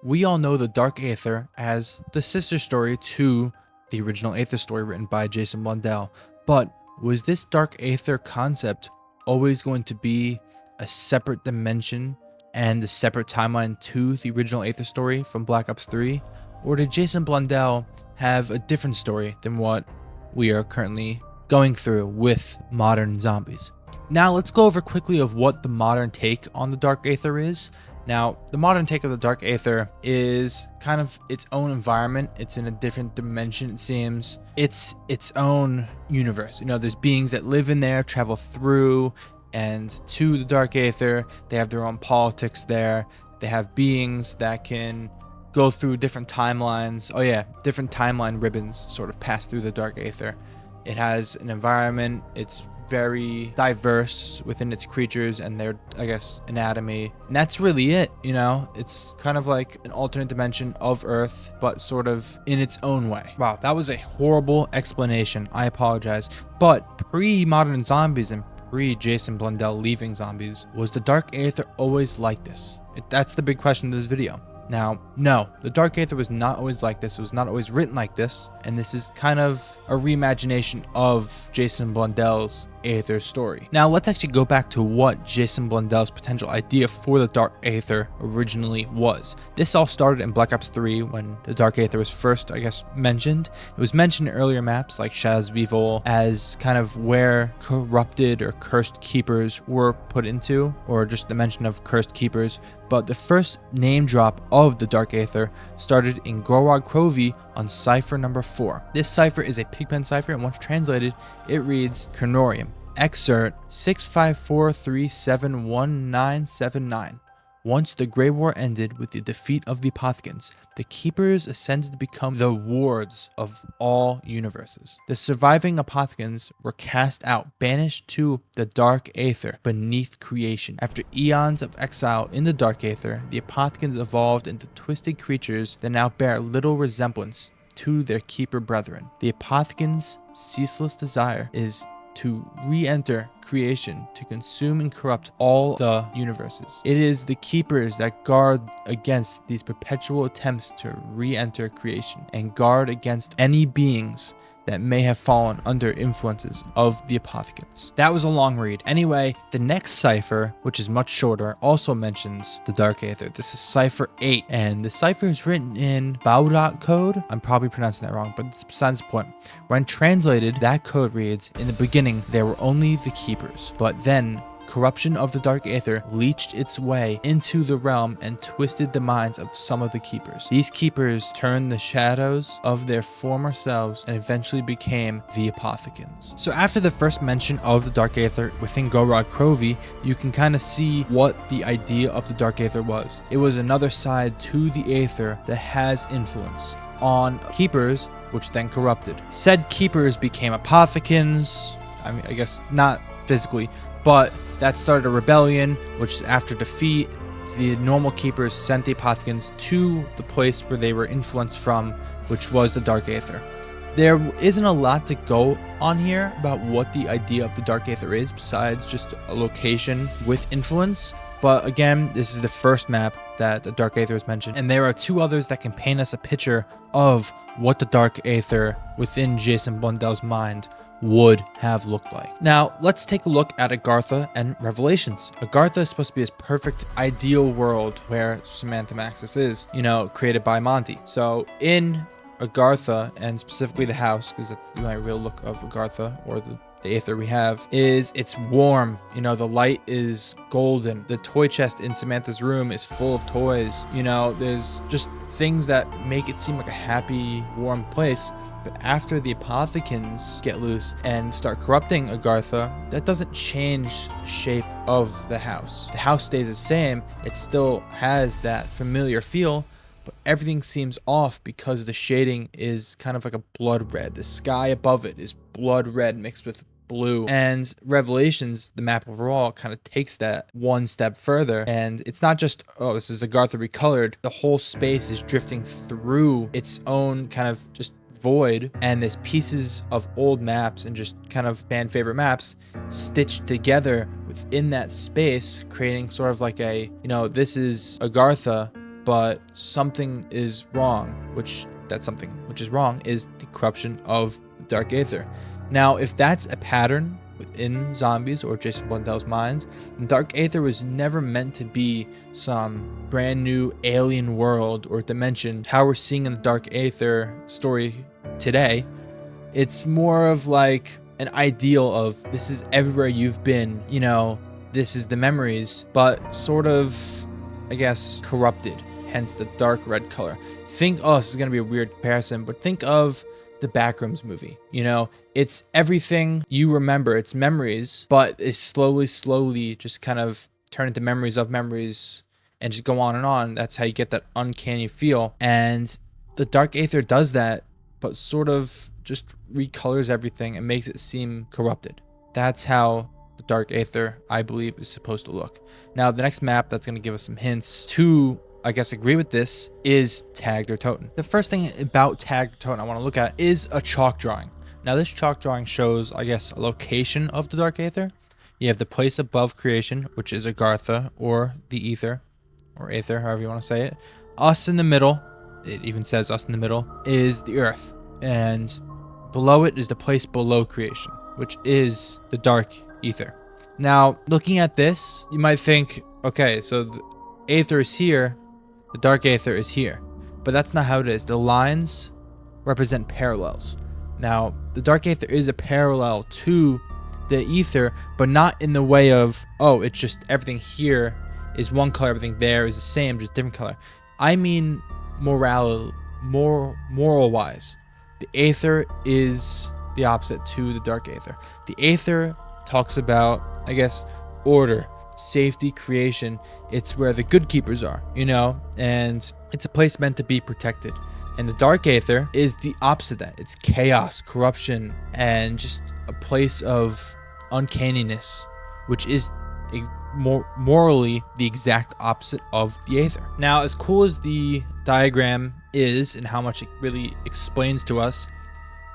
we all know the Dark Aether as the sister story to the original Aether story written by Jason Blundell. But was this Dark Aether concept always going to be a separate dimension and a separate timeline to the original Aether story from Black Ops 3? Or did Jason Blundell have a different story than what we are currently going through with modern zombies? Now let's go over quickly of what the modern take on the Dark Aether is. Now, the modern take of the Dark Aether is kind of its own environment. It's in a different dimension, it seems. It's its own universe. You know, there's beings that live in there, travel through and to the Dark Aether. They have their own politics there. They have beings that can go through different timelines. Oh yeah, different timeline ribbons sort of pass through the Dark Aether. It has an environment. It's very diverse within its creatures and their, I guess, anatomy. And that's really it, you know? It's kind of like an alternate dimension of Earth, but sort of in its own way. Wow, that was a horrible explanation. I apologize. But pre-modern zombies and pre-Jason Blundell leaving zombies, was the Dark Aether always like this? That's the big question of this video. Now, no, the Dark Aether was not always like this. It was not always written like this. And this is kind of a reimagination of Jason Blundell's Aether story. Now, let's actually go back to what Jason Blundell's potential idea for the Dark Aether originally was. This all started in Black Ops 3 when the Dark Aether was first, I guess, mentioned. It was mentioned in earlier maps like Shadows of Evil as kind of where corrupted or cursed keepers were put into, or just the mention of cursed keepers. But the first name drop of the Dark Aether started in Gorod Krovi on cipher number 4. This cipher is a pigpen cipher, and once translated, it reads Kernorium, excerpt 654371979. Once the Grey War ended with the defeat of the Apothicans, the Keepers ascended to become the wards of all universes. The surviving Apothicans were cast out, banished to the Dark Aether beneath creation. After eons of exile in the Dark Aether, the Apothicans evolved into twisted creatures that now bear little resemblance to their Keeper brethren. The Apothicans' ceaseless desire is to re-enter creation, to consume and corrupt all the universes. It is the Keepers that guard against these perpetual attempts to re-enter creation and guard against any beings that may have fallen under influences of the Apothicans. That was a long read. Anyway, the next cipher, which is much shorter, also mentions the Dark Aether. This is cipher 8, and the cipher is written in Baudot code. I'm probably pronouncing that wrong, but it's besides the point. When translated, that code reads, in the beginning, there were only the Keepers, but then corruption of the Dark Aether leached its way into the realm and twisted the minds of some of the Keepers. These Keepers turned the shadows of their former selves and eventually became the Apothicans. So after the first mention of the Dark Aether within Gorod Krovi, you can kind of see what the idea of the Dark Aether was. It was another side to the Aether that has influence on Keepers, which then corrupted. Said Keepers became Apothicans. I mean, I guess not physically, but that started a rebellion, which after defeat, the normal Keepers sent the Apothicans to the place where they were influenced from, which was the Dark Aether. There isn't a lot to go on here about what the idea of the Dark Aether is, besides just a location with influence. But again, this is the first map that the Dark Aether is mentioned, and there are two others that can paint us a picture of what the Dark Aether within Jason Blundell's mind would have looked like. Now, let's take a look at Agartha and Revelations. Agartha is supposed to be this perfect, ideal world where Samantha Maxis is, you know, created by Monty. So in Agartha, and specifically the house, because that's my real look of Agartha, or the Aether we have, is it's warm. You know, the light is golden. The toy chest in Samantha's room is full of toys. You know, there's just things that make it seem like a happy, warm place. But after the Apothicans get loose and start corrupting Agartha, that doesn't change the shape of the house. The house stays the same. It still has that familiar feel, but everything seems off because the shading is kind of like a blood red. The sky above it is blood red mixed with blue. And Revelations, the map overall, kind of takes that one step further, and it's not just, oh, this is Agartha recolored. The whole space is drifting through its own kind of just void, and there's pieces of old maps and just kind of fan favorite maps stitched together within that space, creating sort of like a, you know, this is Agartha, but something is wrong, which is wrong is the corruption of the Dark Aether. Now, if that's a pattern within zombies or Jason Blundell's mind, the Dark Aether was never meant to be some brand new alien world or dimension. How we're seeing in the Dark Aether story today, it's more of like an ideal of this is everywhere you've been, you know, this is the memories, but sort of, I guess, corrupted, hence the dark red color. Think, oh, this is going to be a weird comparison, but think of the Backrooms movie. You know, it's everything you remember, it's memories, but it's slowly just kind of turn into memories of memories and just go on and on. That's how you get that uncanny feel. And the Dark Aether does that, but sort of just recolors everything and makes it seem corrupted. That's how the Dark Aether, I believe, is supposed to look. Now, the next map that's going to give us some hints to, I guess, agree with this is Tag der Toten. The first thing about Tag der Toten I want to look at is a chalk drawing. Now, this chalk drawing shows, I guess, a location of the Dark Aether. You have the place above creation, which is Agartha, or the Ether, or Aether, however you want to say it. Us in the middle, it even says us in the middle, is the Earth. And below it is the place below creation, which is the Dark Aether. Now, looking at this, you might think, okay, so the Aether is here, the Dark Aether is here. But that's not how it is. The lines represent parallels. Now, the Dark Aether is a parallel to the Ether, but not in the way of, oh, it's just everything here is one color, everything there is the same, just different color. I mean moral-wise. The Aether is the opposite to the Dark Aether. The Aether talks about, I guess, order, safety, creation. It's where the good keepers are, you know, and it's a place meant to be protected. And the Dark Aether is the opposite of that. It's chaos, corruption, and just a place of uncanniness, which is morally the exact opposite of the Aether. Now, as cool as the diagram is and how much it really explains to us,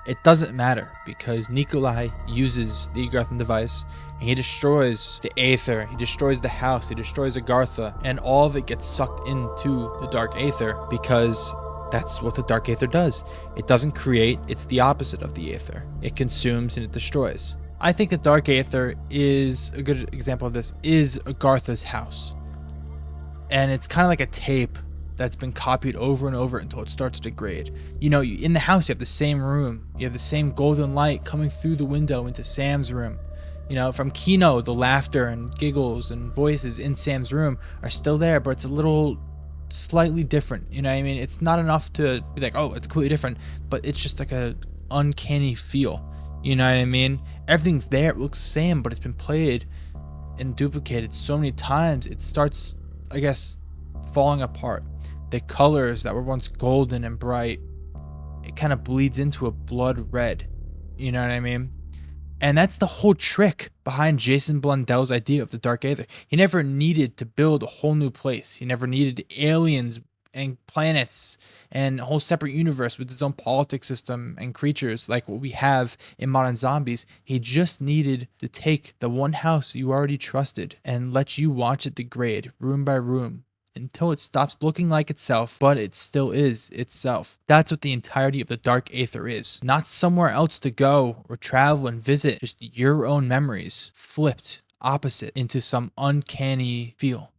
it doesn't matter, because Nikolai uses the Agarthan device and he destroys the Aether, he destroys the house, he destroys Agartha, and all of it gets sucked into the Dark Aether, because that's what the Dark Aether does. It doesn't create, it's the opposite of the Aether. It consumes and it destroys. I think the Dark Aether is a good example of this, is Agartha's house. And it's kind of like a tape that's been copied over and over until it starts to degrade. You know, in the house, you have the same room. You have the same golden light coming through the window into Sam's room. You know, from Kino, the laughter and giggles and voices in Sam's room are still there, but it's a little slightly different. You know what I mean? It's not enough to be like, oh, it's completely different, but it's just like a uncanny feel. You know what I mean? Everything's there. It looks the same, but it's been played and duplicated so many times, it starts, I guess, falling apart. The colors that were once golden and bright, it kind of bleeds into a blood red. You know what I mean? And that's the whole trick behind Jason Blundell's idea of the Dark Aether. He never needed to build a whole new place. He never needed aliens and planets and a whole separate universe with its own politics system and creatures like what we have in modern zombies. He just needed to take the one house you already trusted and let you watch it degrade room by room until it stops looking like itself, but it still is itself. That's what the entirety of the Dark Aether is. Not somewhere else to go or travel and visit, just your own memories flipped opposite into some uncanny feel.